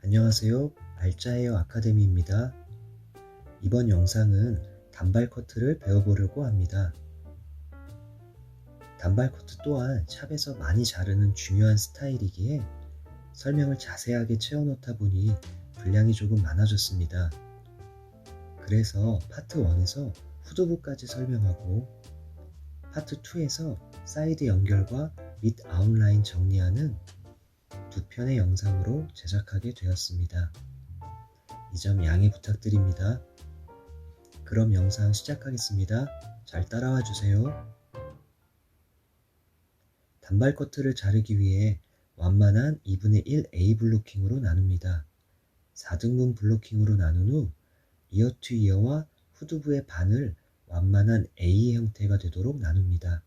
안녕하세요. 알짜예요 아카데미입니다. 이번 영상은 단발 커트를 배워보려고 합니다. 단발 커트 또한 샵에서 많이 자르는 중요한 스타일이기에 설명을 자세하게 채워놓다 보니 분량이 조금 많아졌습니다. 그래서 파트 1에서 후두부까지 설명하고 파트 2에서 사이드 연결과 밑 아웃라인 정리하는 두 편의 영상으로 제작하게 되었습니다. 이 점 양해 부탁드립니다. 그럼 영상 시작하겠습니다. 잘 따라와 주세요. 단발 커트를 자르기 위해 완만한 2분의 1 A 블로킹으로 나눕니다. 4등분 블로킹으로 나눈 후 이어 투 이어와 후두부의 반을 완만한 A 형태가 되도록 나눕니다.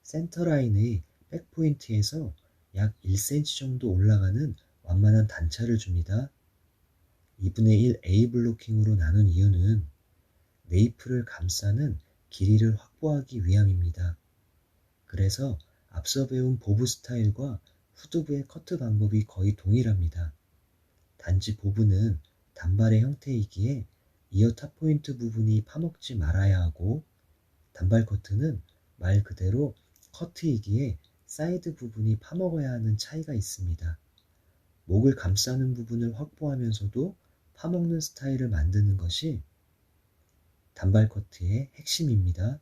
센터라인의 백포인트에서 약 1cm 정도 올라가는 완만한 단차를 줍니다. 2분의 1 A 블로킹으로 나눈 이유는 네이프를 감싸는 길이를 확보하기 위함입니다. 그래서 앞서 배운 보브 스타일과 후두부의 커트 방법이 거의 동일합니다. 단지 보브는 단발의 형태이기에 이어 탑포인트 부분이 파먹지 말아야 하고 단발 커트는 말 그대로 커트이기에 사이드 부분이 파먹어야 하는 차이가 있습니다. 목을 감싸는 부분을 확보하면서도 파먹는 스타일을 만드는 것이 단발 커트의 핵심입니다.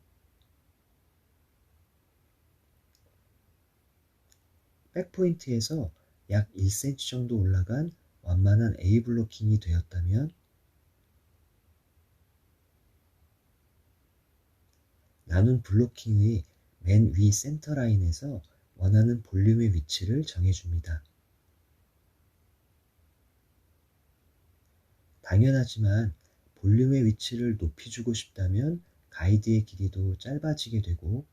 백포인트에서 약 1cm 정도 올라간 완만한 A 블로킹이 되었다면 나눈 블로킹의 맨 위 센터라인에서 원하는 볼륨의 위치를 정해줍니다. 당연하지만 볼륨의 위치를 높이 주고 싶다면 가이드의 길이도 짧아지게 되고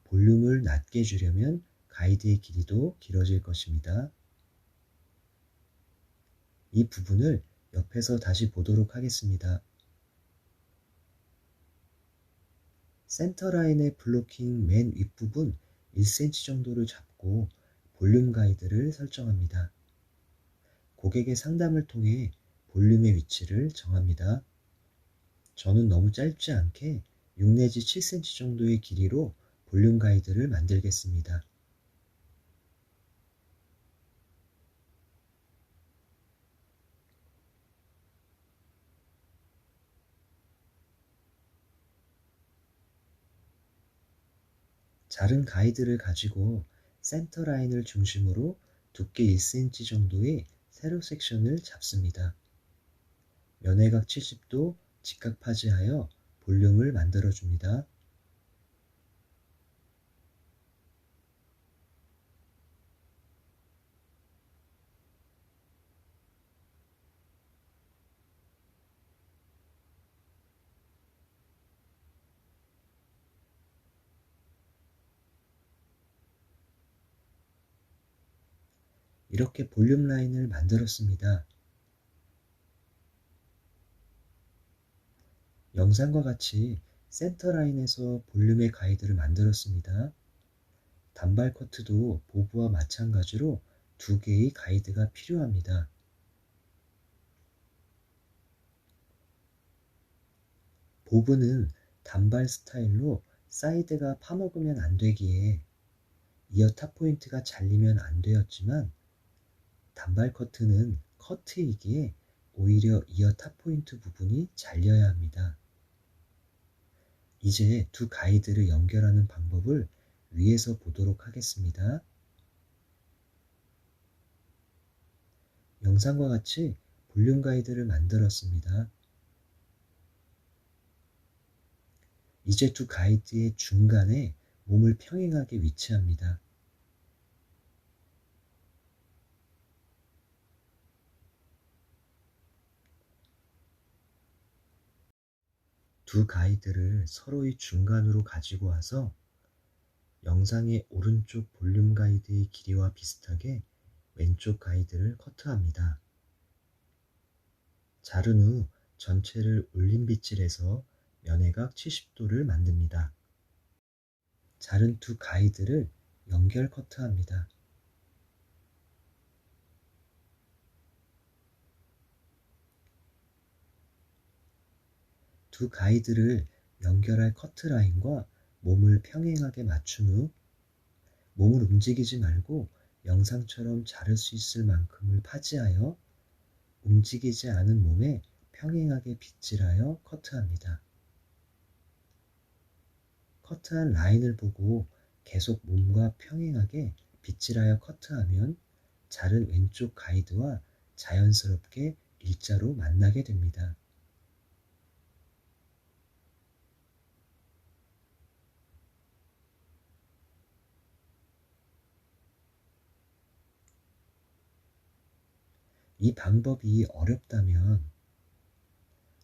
볼륨을 낮게 주려면 가이드의 길이도 길어질 것입니다. 이 부분을 옆에서 다시 보도록 하겠습니다. 센터라인의 블로킹 맨 윗부분 1cm 정도를 잡고 볼륨 가이드를 설정합니다. 고객의 상담을 통해 볼륨의 위치를 정합니다. 저는 너무 짧지 않게 6 내지 7cm 정도의 길이로 볼륨 가이드를 만들겠습니다. 자른 가이드를 가지고 센터 라인을 중심으로 두께 1cm 정도의 세로 섹션을 잡습니다. 면회각 70도 직각파지하여 볼륨을 만들어줍니다. 이렇게 볼륨 라인을 만들었습니다. 영상과 같이 센터 라인에서 볼륨의 가이드를 만들었습니다. 단발 커트도 보브와 마찬가지로 두 개의 가이드가 필요합니다. 보브는 단발 스타일로 사이드가 파먹으면 안 되기에 이어 탑포인트가 잘리면 안 되었지만 단발 커트는 커트이기에 오히려 이어 탑포인트 부분이 잘려야 합니다. 이제 두 가이드를 연결하는 방법을 위에서 보도록 하겠습니다. 영상과 같이 볼륨 가이드를 만들었습니다. 이제 두 가이드의 중간에 몸을 평행하게 위치합니다. 두 가이드를 서로의 중간으로 가지고 와서 영상의 오른쪽 볼륨 가이드의 길이와 비슷하게 왼쪽 가이드를 커트합니다. 자른 후 전체를 올림 빗질해서 면회각 70도를 만듭니다. 자른 두 가이드를 연결 커트합니다. 두 가이드를 연결할 커트라인과 몸을 평행하게 맞춘 후 몸을 움직이지 말고 영상처럼 자를 수 있을 만큼을 파지하여 움직이지 않은 몸에 평행하게 빗질하여 커트합니다. 커트한 라인을 보고 계속 몸과 평행하게 빗질하여 커트하면 자른 왼쪽 가이드와 자연스럽게 일자로 만나게 됩니다. 이 방법이 어렵다면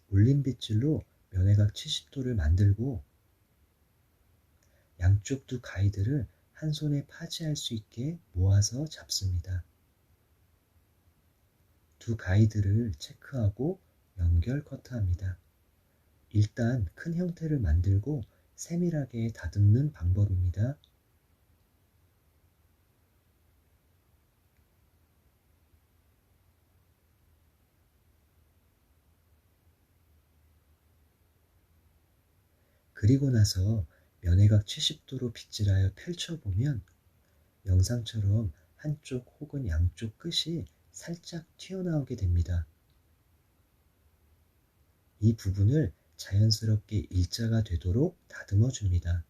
올린 빗질로 면회각 70도를 만들고 양쪽 두 가이드를 한 손에 파지할 수 있게 모아서 잡습니다. 두 가이드를 체크하고 연결 커트합니다. 일단 큰 형태를 만들고 세밀하게 다듬는 방법입니다. 그리고 나서 면회각 70도로 빗질하여 펼쳐보면 영상처럼 한쪽 혹은 양쪽 끝이 살짝 튀어나오게 됩니다. 이 부분을 자연스럽게 일자가 되도록 다듬어 줍니다.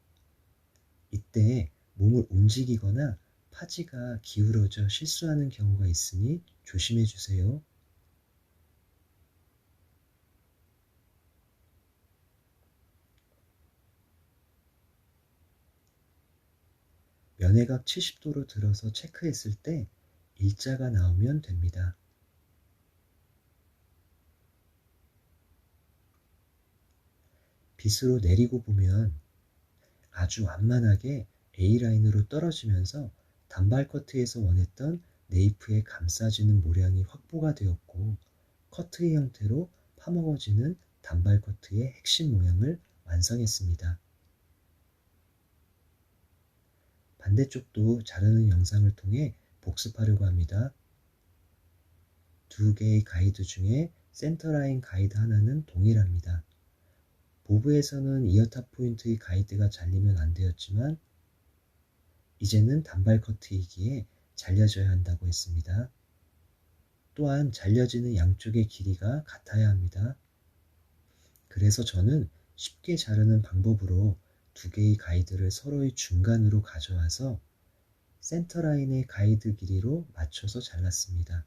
이때 몸을 움직이거나 파지가 기울어져 실수하는 경우가 있으니 조심해 주세요. 면회각 70도로 들어서 체크했을 때 일자가 나오면 됩니다. 빗으로 내리고 보면 아주 완만하게 A라인으로 떨어지면서 단발 커트에서 원했던 네이프에 감싸지는 모량이 확보가 되었고 커트의 형태로 파먹어지는 단발 커트의 핵심 모양을 완성했습니다. 반대쪽도 자르는 영상을 통해 복습하려고 합니다. 두 개의 가이드 중에 센터라인 가이드 하나는 동일합니다. 보브에서는 이어탑 포인트의 가이드가 잘리면 안 되었지만 이제는 단발 커트이기에 잘려져야 한다고 했습니다. 또한 잘려지는 양쪽의 길이가 같아야 합니다. 그래서 저는 쉽게 자르는 방법으로 두 개의 가이드를 서로의 중간으로 가져와서 센터라인의 가이드 길이로 맞춰서 잘랐습니다.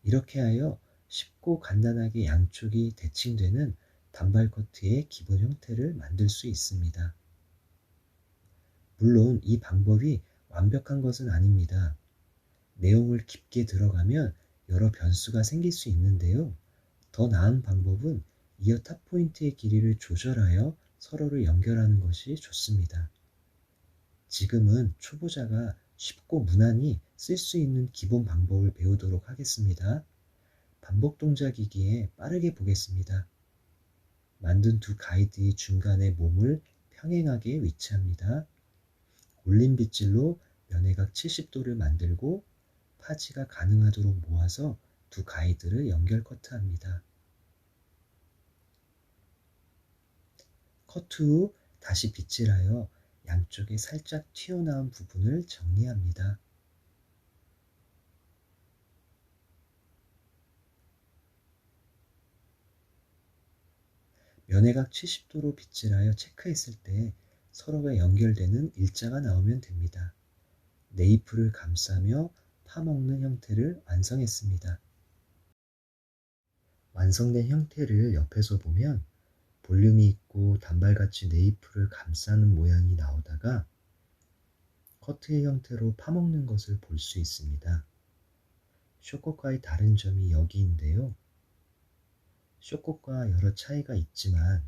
이렇게 하여 쉽고 간단하게 양쪽이 대칭되는 단발 커트의 기본 형태를 만들 수 있습니다. 물론 이 방법이 완벽한 것은 아닙니다. 내용을 깊게 들어가면 여러 변수가 생길 수 있는데요. 더 나은 방법은 이어 탑 포인트의 길이를 조절하여 서로를 연결하는 것이 좋습니다. 지금은 초보자가 쉽고 무난히 쓸 수 있는 기본 방법을 배우도록 하겠습니다. 반복 동작이기에 빠르게 보겠습니다. 만든 두 가이드의 중간에 몸을 평행하게 위치합니다. 올린 빗질로 면회각 70도를 만들고 파지가 가능하도록 모아서 두 가이드를 연결 커트합니다. 커트 후 다시 빗질하여 양쪽에 살짝 튀어나온 부분을 정리합니다. 면회각 70도로 빗질하여 체크했을 때 서로가 연결되는 일자가 나오면 됩니다. 네이프를 감싸며 파먹는 형태를 완성했습니다. 완성된 형태를 옆에서 보면 볼륨이 있고 단발같이 네이프를 감싸는 모양이 나오다가 커트의 형태로 파먹는 것을 볼 수 있습니다. 쇼컷과의 다른 점이 여기인데요. 쇼컷과 여러 차이가 있지만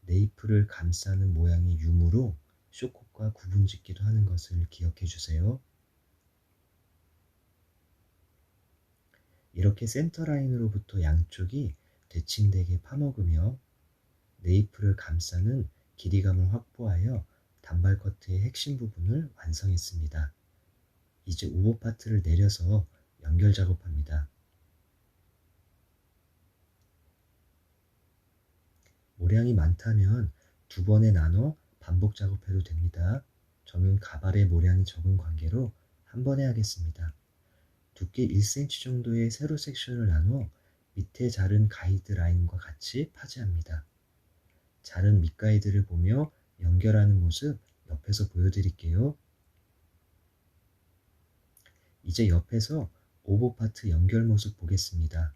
네이프를 감싸는 모양이 유무로 쇼컷과 구분짓기도 하는 것을 기억해 주세요. 이렇게 센터라인으로부터 양쪽이 대칭되게 파먹으며 네이프를 감싸는 길이감을 확보하여 단발 커트의 핵심 부분을 완성했습니다. 이제 오버 파트를 내려서 연결 작업합니다. 모량이 많다면 두 번에 나눠 반복 작업해도 됩니다. 저는 가발의 모량이 적은 관계로 한 번에 하겠습니다. 두께 1cm 정도의 세로 섹션을 나눠 밑에 자른 가이드라인과 같이 파지합니다. 자른 밑가이드를 보며 연결하는 모습 옆에서 보여드릴게요. 이제 옆에서 오버파트 연결 모습 보겠습니다.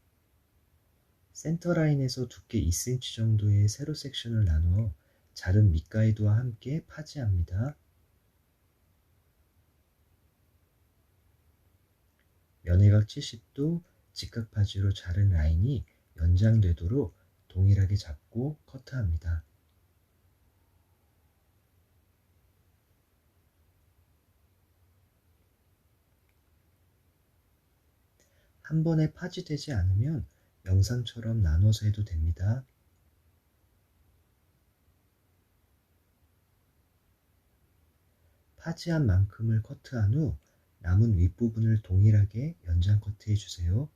센터라인에서 두께 2cm 정도의 세로 섹션을 나눠 자른 밑가이드와 함께 파지합니다. 면회각 70도 직각파지로 자른 라인이 연장되도록 동일하게 잡고 커트합니다. 한 번에 파지되지 않으면 영상처럼 나눠서 해도 됩니다. 파지한 만큼을 커트한 후 남은 윗부분을 동일하게 연장 커트해 주세요.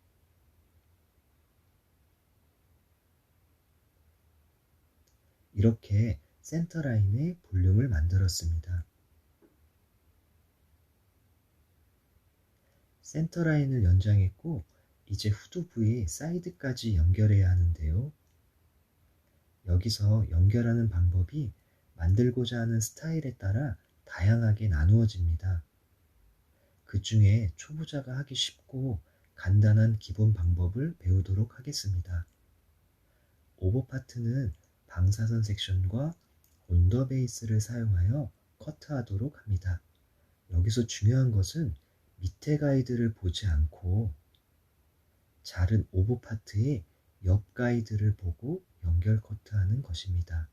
이렇게 센터라인에 볼륨을 만들었습니다. 센터라인을 연장했고 이제 후드 부위 사이드까지 연결해야 하는데요. 여기서 연결하는 방법이 만들고자 하는 스타일에 따라 다양하게 나누어집니다. 그 중에 초보자가 하기 쉽고 간단한 기본 방법을 배우도록 하겠습니다. 오버파트는 방사선 섹션과 온더베이스를 사용하여 커트하도록 합니다. 여기서 중요한 것은 밑에 가이드를 보지 않고 자른 오버파트의 옆 가이드를 보고 연결 커트하는 것입니다.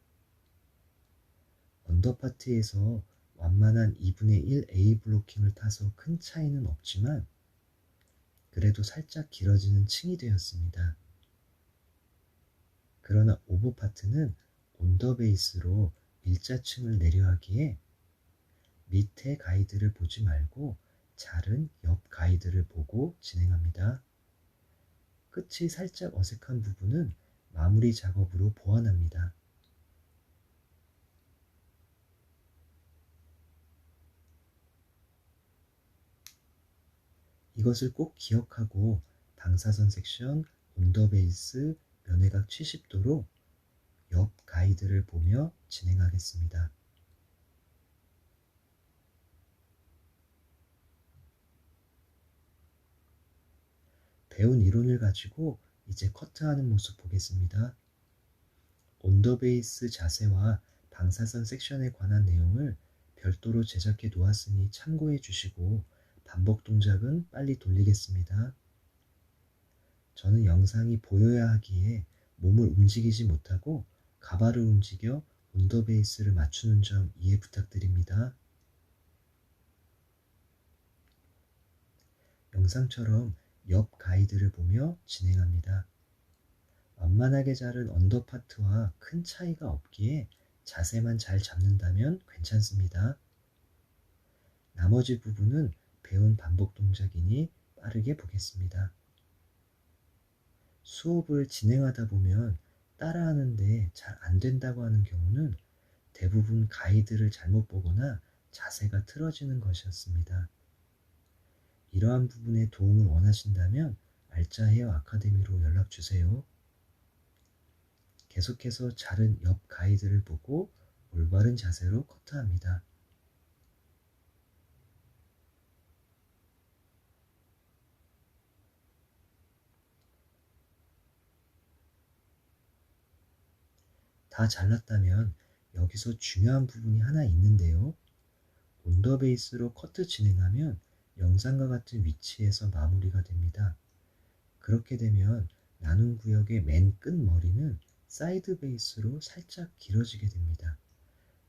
언더파트에서 완만한 2분의 1 A 블로킹을 타서 큰 차이는 없지만 그래도 살짝 길어지는 층이 되었습니다. 그러나 오버파트는 온더베이스로 일자층을 내려하기에 밑에 가이드를 보지 말고 자른 옆 가이드를 보고 진행합니다. 끝이 살짝 어색한 부분은 마무리 작업으로 보완합니다. 이것을 꼭 기억하고 방사선 섹션, 온더베이스, 면회각 70도로 옆 가이드를 보며 진행하겠습니다. 배운 이론을 가지고 이제 커트하는 모습 보겠습니다. 온더베이스 자세와 방사선 섹션에 관한 내용을 별도로 제작해 놓았으니 참고해 주시고 반복 동작은 빨리 돌리겠습니다. 저는 영상이 보여야 하기에 몸을 움직이지 못하고 가발을 움직여 온더베이스를 맞추는 점 이해 부탁드립니다. 영상처럼 옆 가이드를 보며 진행합니다. 완만하게 자른 언더파트와 큰 차이가 없기에 자세만 잘 잡는다면 괜찮습니다. 나머지 부분은 배운 반복 동작이니 빠르게 보겠습니다. 수업을 진행하다 보면 따라하는데 잘 안된다고 하는 경우는 대부분 가이드를 잘못 보거나 자세가 틀어지는 것이었습니다. 이러한 부분에 도움을 원하신다면 알짜 헤어 아카데미로 연락주세요. 계속해서 자른 옆 가이드를 보고 올바른 자세로 커트합니다. 다 잘랐다면 여기서 중요한 부분이 하나 있는데요. 온더베이스로 커트 진행하면 영상과 같은 위치에서 마무리가 됩니다. 그렇게 되면 나눈 구역의 맨 끝 머리는 사이드 베이스로 살짝 길어지게 됩니다.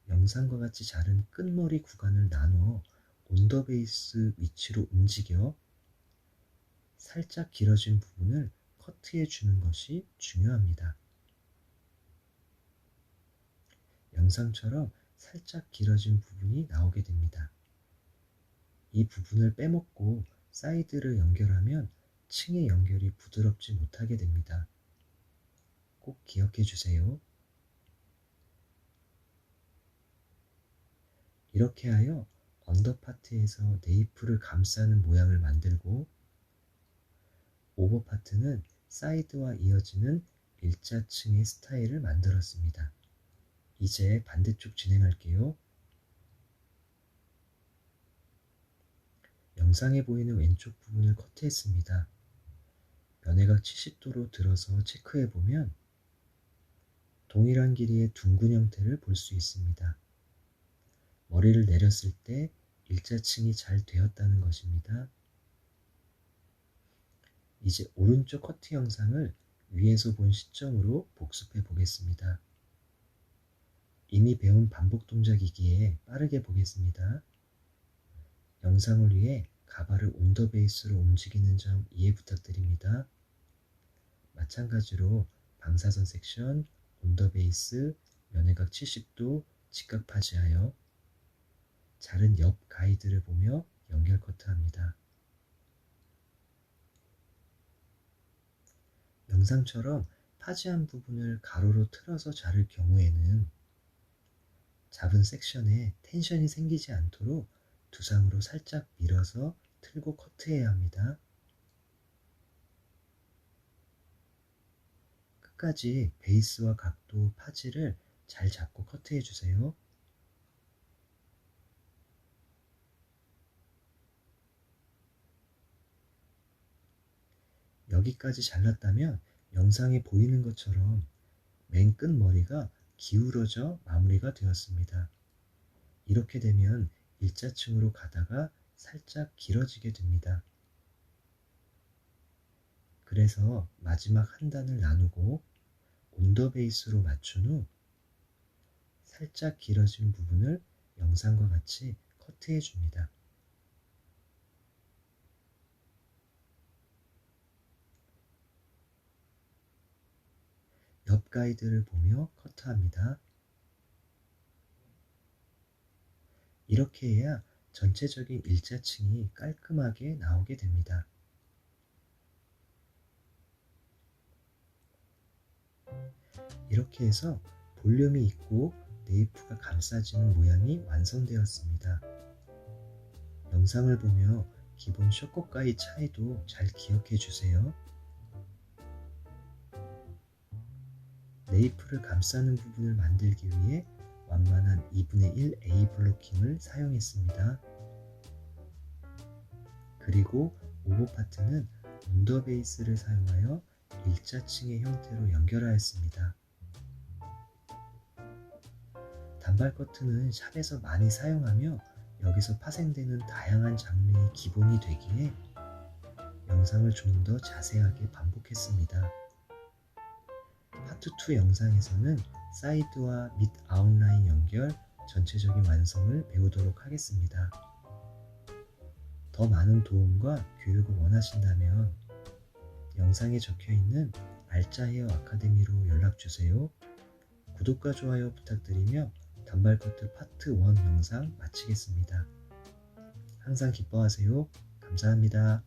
영상과 같이 자른 끝머리 구간을 나누어 온더베이스 위치로 움직여 살짝 길어진 부분을 커트해 주는 것이 중요합니다. 영상처럼 살짝 길어진 부분이 나오게 됩니다. 이 부분을 빼먹고 사이드를 연결하면 층의 연결이 부드럽지 못하게 됩니다. 꼭 기억해 주세요. 이렇게 하여 언더파트에서 네이프를 감싸는 모양을 만들고 오버파트는 사이드와 이어지는 일자층의 스타일을 만들었습니다. 이제 반대쪽 진행할게요. 영상에 보이는 왼쪽 부분을 커트했습니다. 면회각 70도로 들어서 체크해보면 동일한 길이의 둥근 형태를 볼 수 있습니다. 머리를 내렸을 때 일자층이 잘 되었다는 것입니다. 이제 오른쪽 커트 영상을 위에서 본 시점으로 복습해 보겠습니다. 이미 배운 반복 동작이기에 빠르게 보겠습니다. 영상을 위해 가발을 온더 베이스로 움직이는 점 이해 부탁드립니다. 마찬가지로 방사선 섹션, 온더 베이스, 면회각 70도 직각 파지하여 자른 옆 가이드를 보며 연결 커트합니다. 영상처럼 파지한 부분을 가로로 틀어서 자를 경우에는 잡은 섹션에 텐션이 생기지 않도록 두상으로 살짝 밀어서 틀고 커트해야 합니다. 끝까지 베이스와 각도, 파지를 잘 잡고 커트해 주세요. 여기까지 잘랐다면 영상에 보이는 것처럼 맨 끝 머리가 기울어져 마무리가 되었습니다. 이렇게 되면 일자층으로 가다가 살짝 길어지게 됩니다. 그래서 마지막 한 단을 나누고 온더 베이스로 맞춘 후 살짝 길어진 부분을 영상과 같이 커트해 줍니다. 옆 가이드를 보며 커트합니다. 이렇게 해야 전체적인 일자층이 깔끔하게 나오게 됩니다. 이렇게 해서 볼륨이 있고 네이프가 감싸지는 모양이 완성되었습니다. 영상을 보며 기본 셔컷과의 차이도 잘 기억해 주세요. 네이프를 감싸는 부분을 만들기 위해 완만한 2분의 1 A 블로킹을 사용했습니다. 그리고 오버파트는 온더 베이스를 사용하여 일자층의 형태로 연결하였습니다. 단발 커트는 샵에서 많이 사용하며 여기서 파생되는 다양한 장르의 기본이 되기에 영상을 좀 더 자세하게 반복했습니다. 파트 2 영상에서는 사이드와 밑 아웃라인 연결, 전체적인 완성을 배우도록 하겠습니다. 더 많은 도움과 교육을 원하신다면 영상에 적혀있는 알짜 헤어 아카데미로 연락주세요. 구독과 좋아요 부탁드리며 단발 커트 파트 1 영상 마치겠습니다. 항상 기뻐하세요. 감사합니다.